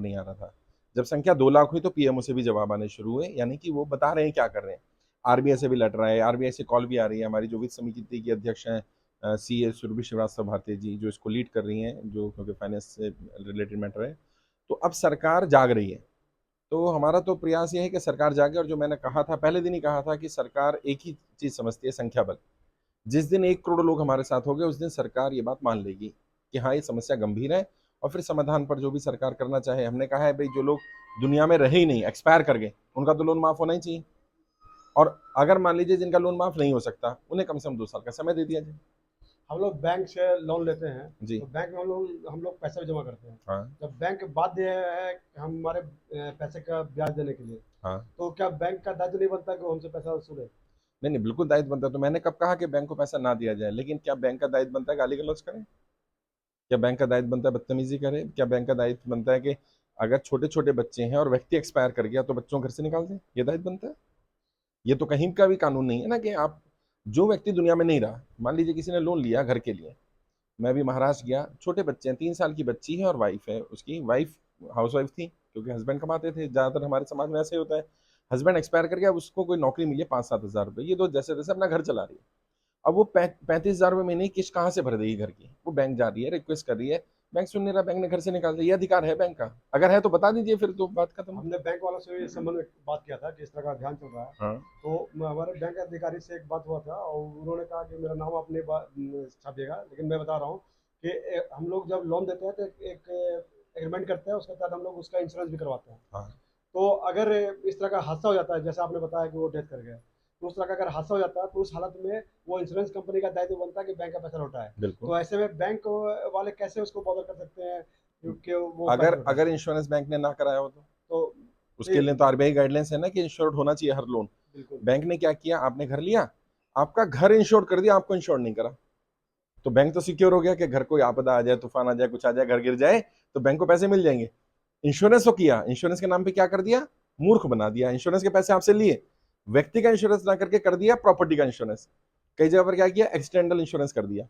नहीं आ रहा था। जब संख्या 2 लाख हुई तो पीएमओ से भी जवाब आने शुरू हुए, यानी कि वो बता रहे हैं क्या कर रहे हैं। आरबीआई से भी लेटर आए, आरबीआई से कॉल भी आ रही है। हमारी जो वित्त समिति की अध्यक्ष हैं सीए सुरभि श्रीवास्तव भारती जी, जो इसको लीड कर रही हैं, जो क्योंकि फाइनेंस से रिलेटेड मैटर है, तो अब सरकार जाग रही है। तो हमारा तो प्रयास ये है कि सरकार जागे, और जो मैंने कहा था पहले दिन ही कहा था कि सरकार एक ही चीज समझती है, संख्या बल। जिस दिन 1 करोड़ लोग हमारे साथ हो गए उस दिन सरकार ये बात मान लेगी कि हाँ ये समस्या गंभीर है, और फिर समाधान पर जो भी सरकार करना चाहे। हमने कहा है भाई, जो लोग दुनिया में रहे ही नहीं, एक्सपायर कर गए, उनका तो लोन माफ होना ही चाहिए। और अगर मान लीजिए जिनका लोन माफ नहीं हो सकता, उन्हें कम से कम 2 साल का समय दे दिया जाए। हम लोग बैंक से लोन लेते हैं, जी। तो बैंक में हम लोग पैसा भी जमा करते हैं। हाँ। जब बैंक बाध्य है कि हमारे पैसे का ब्याज देने के लिए, हाँ। तो क्या बैंक का दायित्व नहीं बनता कि वो हमसे पैसा वसूले? नहीं नहीं, बिल्कुल दायित्व बनता है। तो मैंने कब कहा कि बैंक को पैसा ना दिया जाए? लेकिन क्या बैंक का दायित्व बनता है गाली गलौज करें? क्या बैंक का दायित्व बनता है बदतमीजी करे? क्या बैंक का दायित्व बनता है कि अगर छोटे छोटे बच्चे हैं और व्यक्ति एक्सपायर कर गया तो बच्चों को घर से निकाल दें? ये दायित्व बनता है? ये तो कहीं का भी कानून नहीं है ना कि आप, जो व्यक्ति दुनिया में नहीं रहा, मान लीजिए किसी ने लोन लिया घर के लिए। मैं भी महाराष्ट्र गया, छोटे बच्चे हैं, 3 साल की बच्ची है और वाइफ है, उसकी वाइफ हाउस वाइफ थी, क्योंकि हस्बैंड कमाते थे, ज्यादातर हमारे समाज में ऐसे ही होता है। हस्बैंड एक्सपायर कर गया, अब उसको कोई नौकरी मिली है 5-7 हज़ार रुपये, ये तो जैसे तैसे अपना घर चला रही है। अब वो 35 हज़ार रुपये महीने की किस्त कहाँ से भर देगी घर की? वो बैंक जा रही है, रिक्वेस्ट कर रही है, बैंक सुन नहीं रहा, बैंक ने घर से निकाल दिया। ये अधिकार है बैंक का? अगर है तो बता दीजिए, फिर तो बात खत्म। हमने बैंक वालों से इस संबंध में बात किया था कि इस तरह का अभियान चल रहा है। हाँ। तो हमारे बैंक अधिकारी से एक बात हुआ था, और उन्होंने कहा कि मेरा नाम अपने छापिएगा, लेकिन मैं बता रहा हूँ कि हम लोग जब लोन देते हैं तो एक एग्रीमेंट करते हैं, उसके तहत हम लोग उसका इंश्योरेंस भी करवाते हैं। हाँ। तो अगर इस तरह का हादसा हो जाता है, जैसे आपने बताया कि वो डेथ कर गया, तो उस तरह का अगर हादसा हो जाता है, तो उस हालत में वो इंश्योरेंस कंपनी का दायित्व बनता है कि बैंक का पैसा लौटाए। बिल्कुल। तो ऐसे में बैंक वाले कैसे उसको बॉदर कर सकते हैं कि वो पैसा अगर लौटाए? अगर इंश्योरेंस बैंक ने ना कराया हो तो तो उसके लिए तो आरबीआई गाइडलाइंस है ना कि इंश्योर्ड होना चाहिए हर लोन। बिल्कुल। बैंक ने क्या किया? आपने घर लिया, आपका घर इंश्योर्ड कर दिया, आपको इंश्योर्ड नहीं करा। तो बैंक तो सिक्योर हो गया कि घर कोई आपदा आ जाए, तूफान आ जाए, कुछ आ जाए, घर गिर जाए, तो बैंक को पैसे मिल जाएंगे। इंश्योरेंस तो किया, इंश्योरेंस के नाम पे क्या कर दिया? मूर्ख बना दिया। इंश्योरेंस के पैसे आपसे लिए, व्यक्ति का इंश्योरेंस ना करके कर दिया प्रॉपर्टी का इंश्योरेंस। कई जगह पर क्या किया? एक्सीडेंटल इंश्योरेंस कर दिया।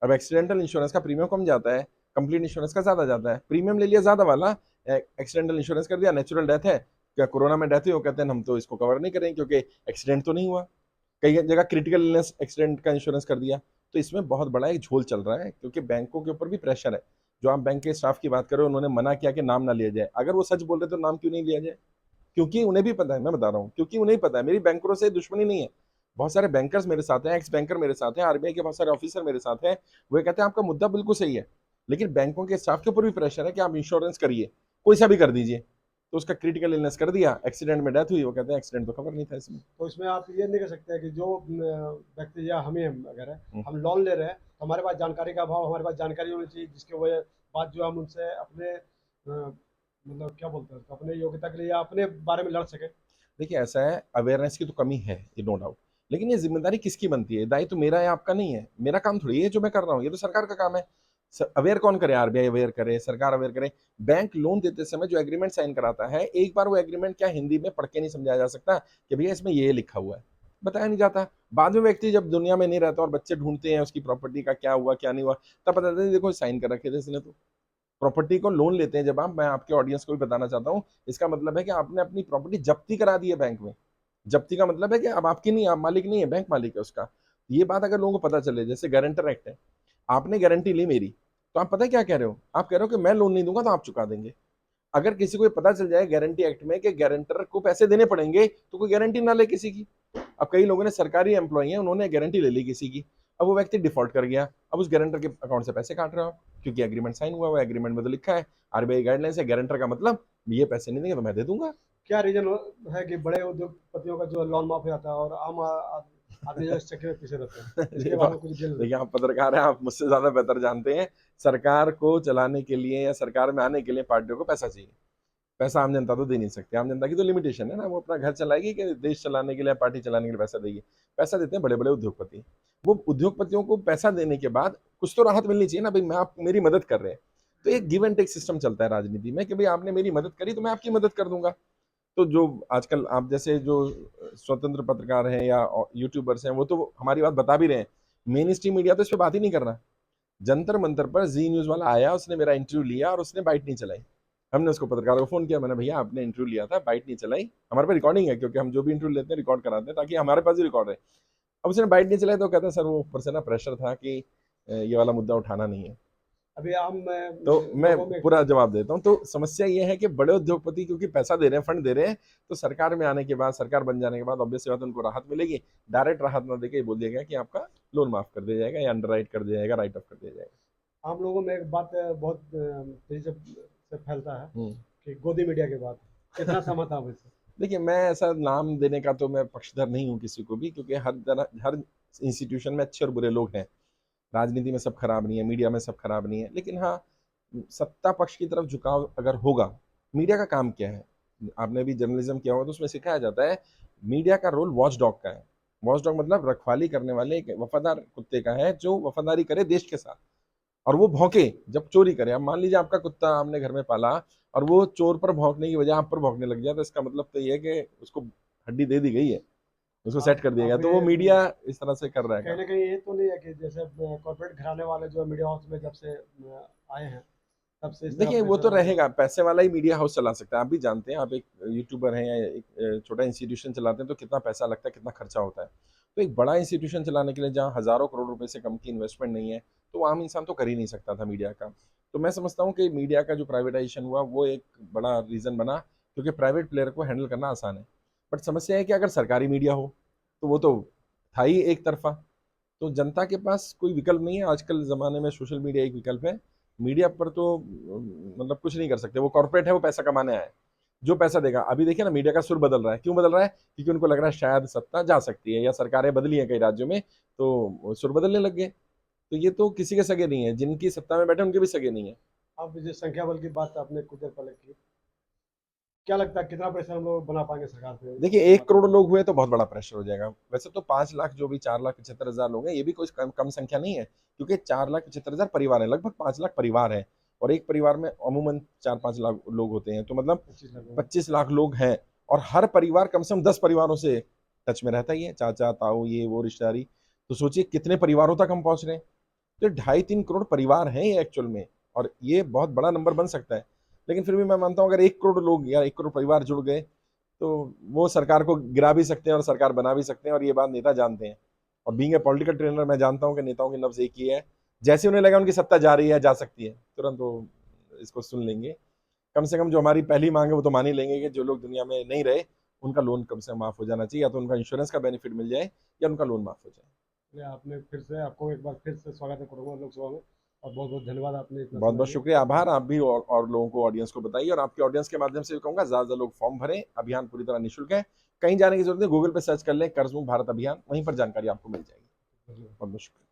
अब एक्सीडेंटल इंश्योरेंस का प्रीमियम कम जाता है, कंप्लीट इंश्योरेंस का ज्यादा जाता है। प्रीमियम ले लिया ज्यादा वाला, एक्सीडेंटल इंश्योरेंस कर दिया। नेचुरल डेथ है, क्या कोरोना में डेथ हुई, वो कहते हैं हम तो इसको कवर नहीं करेंगे क्योंकि एक्सीडेंट तो नहीं हुआ। कई जगह क्रिटिकल इलनेस एक्सीडेंट का इंश्योरेंस कर दिया। तो इसमें बहुत बड़ा एक झोल चल रहा है, क्योंकि बैंकों के ऊपर भी प्रेशर है। जो आप बैंक के स्टाफ की बात करो, उन्होंने मना किया कि नाम ना लिया जाए। अगर वो सच बोल रहे तो नाम क्यों नहीं लिया जाए? क्योंकि उन्हें भी पता है, मैं बता रहा हूँ, क्योंकि उन्हें पता है मेरी बैंकरों से दुश्मनी नहीं है। बहुत सारे बैंकर्स मेरे साथ हैं, एक्स बैंकर मेरे साथ हैं, आरबीआई के बहुत सारे ऑफिसर मेरे साथ हैं। वो कहते हैं आपका मुद्दा बिल्कुल सही है, लेकिन बैंकों के स्टाफ के ऊपर भी प्रेशर है कि आप इंश्योरेंस करिए, कोई सा भी कर दीजिए। तो उसका क्रिटिकल इलनेस कर दिया, एक्सीडेंट में डेथ हुई, वो कहते हैं एक्सीडेंट तो खबर नहीं था इसमें। तो इसमें आप ये नहीं कर सकते हैं कि जो व्यक्ति या हम अगर है, हम्म। हम लोन ले रहे हैं, तो हमारे पास जानकारी का अभाव, हमारे पास जानकारी होनी चाहिए, जिसके वजह बाद जो हम उनसे अपने मतलब क्या बोलते हैं उसको, अपने योग्यता के लिए या अपने बारे में लड़ सके। देखिए ऐसा है, अवेयरनेस की तो कमी है, ये नो डाउट। लेकिन ये जिम्मेदारी किसकी बनती है? दायित्व तो मेरा है, आपका नहीं है। मेरा काम थोड़ी है जो मैं कर रहा हूँ, ये तो सरकार का काम है। अवेयर कौन करे? आरबीआई अवेयर करे, सरकार अवेयर करे। बैंक लोन देते समय जो एग्रीमेंट साइन कराता है, एक बार वो एग्रीमेंट क्या हिंदी में पढ़ के नहीं समझाया जा सकता कि भैया इसमें ये लिखा हुआ है? बताया नहीं जाता। बाद में व्यक्ति जब दुनिया में नहीं रहता और बच्चे ढूंढते हैं उसकी प्रॉपर्टी का क्या हुआ क्या नहीं हुआ, तब पता चलता है देखो साइन कर रखे थे इसने तो। प्रॉपर्टी को लोन लेते हैं जब आप, मैं आपके ऑडियंस को भी बताना चाहता हूँ, इसका मतलब है कि आपने अपनी प्रॉपर्टी जब्ती करा दी है बैंक में। जब्ती का मतलब है कि अब आपकी नहीं, आप मालिक नहीं है, बैंक मालिक है उसका। ये बात अगर लोगों को पता चले, जैसे गारंटर एक्ट है, आपने गारंटी ली मेरी, तो आप पता है क्या कह रहे हो? आप कह रहे हो कि मैं लोन नहीं दूंगा तो आप चुका देंगे। अगर किसी को ये पता चल जाए गारंटी एक्ट में कि गारंटर को पैसे देने पड़ेंगे, तो कोई गारंटी ना ले किसी की। अब कई लोगों ने, सरकारी एम्प्लॉई हैं, उन्होंने गारंटी ले ली किसी की, अब वो व्यक्ति डिफॉल्ट कर गया, अब उस गारंटर के अकाउंट से पैसे काट रहे हो, क्योंकि एग्रीमेंट साइन हुआ हुआ, एग्रीमेंट में तो लिखा है, आरबीआई गाइडलाइंस है, गारंटर का मतलब ये पैसे नहीं देंगे तो मैं दे दूंगा। क्या रीजन है कि बड़े उद्योगपतियों का जो लोन माफ हो जाता है और आम आदमी जो इस चक्कर में पीछे रहते हैं? इसके ये बारे बात, में कुछ डिटेल दें। देखिए आप पत्रकार हैं, आप मुझसे ज्यादा बेहतर जानते हैं। सरकार को चलाने के लिए या सरकार में आने के लिए पार्टियों को पैसा चाहिए। पैसा आम जनता तो दे नहीं सकती, आम जनता की तो लिमिटेशन है ना, वो अपना घर चलाएगी कि देश चलाने के लिए, पार्टी चलाने के लिए पैसा देगी? पैसा देते हैं बड़े बड़े उद्योगपति। वो उद्योगपतियों को पैसा देने के बाद कुछ तो राहत मिलनी चाहिए ना भाई, मैं, आप मेरी मदद कर रहे हैं। तो एक गिव एंड टेक सिस्टम चलता है राजनीति में कि भाई आपने मेरी मदद करी तो मैं आपकी मदद कर दूंगा। तो जो आजकल आप जैसे जो स्वतंत्र पत्रकार हैं या यूट्यूबर्स हैं, वो तो हमारी बात बता भी रहे हैं। मेन स्ट्रीम मीडिया तो इस पर बात ही नहीं कर रहा। जंतर मंतर पर जी न्यूज वाला आया, उसने मेरा इंटरव्यू लिया और उसने बाइट नहीं चलाई। हमने उसको पत्रकार को फोन किया, मैंने भैया आपने इंटरव्यू लिया था, बाइट नहीं चलाई, हमारे पास रिकॉर्डिंग है क्योंकि हम जो भी इंटरव्यू लेते हैं रिकॉर्ड कराते हैं ताकि हमारे पास ही रिकॉर्ड है। अब उसने बाइट नहीं चलाई तो कहता है सर वो ऊपर से ना प्रेशर था कि ये वाला मुद्दा उठाना नहीं है। अभी आम तो मैं लोगों में पूरा जवाब देता हूँ। तो समस्या ये है कि बड़े उद्योगपति क्योंकि पैसा दे रहे हैं, फंड दे रहे हैं, तो सरकार में आने के बाद, सरकार बन जाने के बाद ऑब्वियस बात उनको राहत मिलेगी। डायरेक्ट राहत ना देके ये बोल दिया गया कि आपका लोन माफ कर दिया जाएगा या अंडर राइट कर दिया जाएगा, राइट ऑफ कर दिया जाएगा। आम लोगों में एक बात बहुत तेजी से फैलता है हम्म। कि गोदी मीडिया के बाद कितना सहमत आप इससे? देखिए मैं ऐसा नाम देने का तो मैं पक्षधर नहीं हूँ किसी को भी, क्योंकि हर इंस्टीट्यूशन में अच्छे और बुरे लोग हैं। राजनीति में सब खराब नहीं है, मीडिया में सब खराब नहीं है, लेकिन हाँ सत्ता पक्ष की तरफ झुकाव अगर होगा। मीडिया का काम क्या है, आपने भी जर्नलिज्म किया होगा तो उसमें सिखाया जाता है मीडिया का रोल वॉच डॉग का है। वॉच डॉग मतलब रखवाली करने वाले एक वफादार कुत्ते का है जो वफादारी करे देश के साथ, और वो भौंके जब चोरी करे। अब मान लीजिए आपका कुत्ता आपने घर में पाला और वो चोर पर भौंकने की बजाय आप पर भौंकने लग जाए, तो इसका मतलब तो ये है कि उसको हड्डी दे दी गई है, उसको सेट कर दिया गया। आप तो वो ये मीडिया इस तरह से कर रहा है कहीं काम। ना कहीं ये तो नहीं है कि जैसे कॉर्पोरेट घराने वाले जो मीडिया हाउस में जब से आए हैं तब से इस तरह देखिए वो तो प्रेशर और रहेगा, पैसे वाला ही मीडिया हाउस चला सकता है। आप भी जानते हैं, आप एक यूट्यूबर हैं या एक छोटा इंस्टीट्यूशन चलाते हैं तो कितना पैसा लगता है, कितना खर्चा होता है। तो एक बड़ा इंस्टीट्यूशन चलाने के लिए जहाँ हजारों करोड़ रुपए से कम की इन्वेस्टमेंट नहीं है, तो आम इंसान तो कर ही नहीं सकता था मीडिया का। तो मैं समझता हूँ कि मीडिया का जो प्राइवेटाइजेशन हुआ वो एक बड़ा रीजन बना, क्योंकि प्राइवेट प्लेयर को हैंडल करना आसान है। बट समस्या है कि अगर सरकारी मीडिया हो तो वो तो था ही एक तरफा, तो जनता के पास कोई विकल्प नहीं है। आजकल ज़माने में सोशल मीडिया एक विकल्प है। मीडिया पर तो मतलब कुछ नहीं कर सकते, वो कॉर्पोरेट है, वो पैसा कमाने आया है। जो पैसा देगा, अभी देखिए ना मीडिया का सुर बदल रहा है। क्यों बदल रहा है? क्योंकि उनको लग रहा है शायद सत्ता जा सकती है या सरकारें बदली हैं कई राज्यों में, तो सुर बदलने लग गए। तो ये तो किसी के सगे नहीं है, जिनकी सत्ता में बैठे उनके भी सगे नहीं है। अब जो संख्या बल की बात आपने कुछ देर पहले की, क्या लगता है कितना प्रेशर हम लोग बना पाएंगे सरकार पे देखिए इसके 1 करोड़ माध्यम लोग हुए तो बहुत बड़ा प्रेशर हो जाएगा। वैसे तो 5 लाख, जो भी 4,75,000 लोग हैं, ये भी कोई कम संख्या नहीं है, क्योंकि 4,75,000 परिवार है, लगभग 5 लाख परिवार है। और एक परिवार में अमूमन 4-5 लाख लोग होते हैं, तो मतलब से 25 लाख 25 लाख लोग हैं। और हर परिवार कम से कम 10 परिवारों से टच में रहता ही है, चाचा ताऊ ये वो रिश्तेदारी। तो सोचिए कितने परिवारों तक हम पहुंच रहे हैं। तो 2.5-3 करोड़ परिवार हैं ये एक्चुअल में, और ये बहुत बड़ा नंबर बन सकता है। लेकिन फिर भी मैं मानता हूँ अगर 1 करोड़ लोग या 1 करोड़ परिवार जुड़ गए तो वो सरकार को गिरा भी सकते हैं और सरकार बना भी सकते हैं, और ये बात नेता जानते हैं। और बीइंग ए पॉलिटिकल ट्रेनर मैं जानता हूँ कि नेताओं की नब्ज एक ही है। जैसे उन्हें लगा उनकी सत्ता जा रही है, जा सकती है, तुरंत वो इसको सुन लेंगे। कम से कम जो हमारी पहली मांग है वो तो मान ही लेंगे कि जो लोग दुनिया में नहीं रहे उनका लोन कम से कम माफ हो जाना चाहिए, या तो उनका इंश्योरेंस का बेनिफिट मिल जाए या उनका लोन माफ हो जाए। इसलिए आपने फिर से आपको एक बार फिर से स्वागत करूंगा लोकसभा में, और बहुत बहुत धन्यवाद आपने इतना बहुत समय बहुत दिया। शुक्रिया, आभार। आप भी और लोगों को, ऑडियंस को बताइए, और आपके ऑडियंस के माध्यम से भी कहूंगा ज्यादा लोग फॉर्म भरें। अभियान पूरी तरह निःशुल्क है, कहीं जाने की जरूरत नहीं। गूगल पे सर्च कर लें कर्ज मुक्त भारत अभियान, वहीं पर जानकारी आपको मिल जाएगी। धन्यवाद। बहुत बहुत शुक्रिया।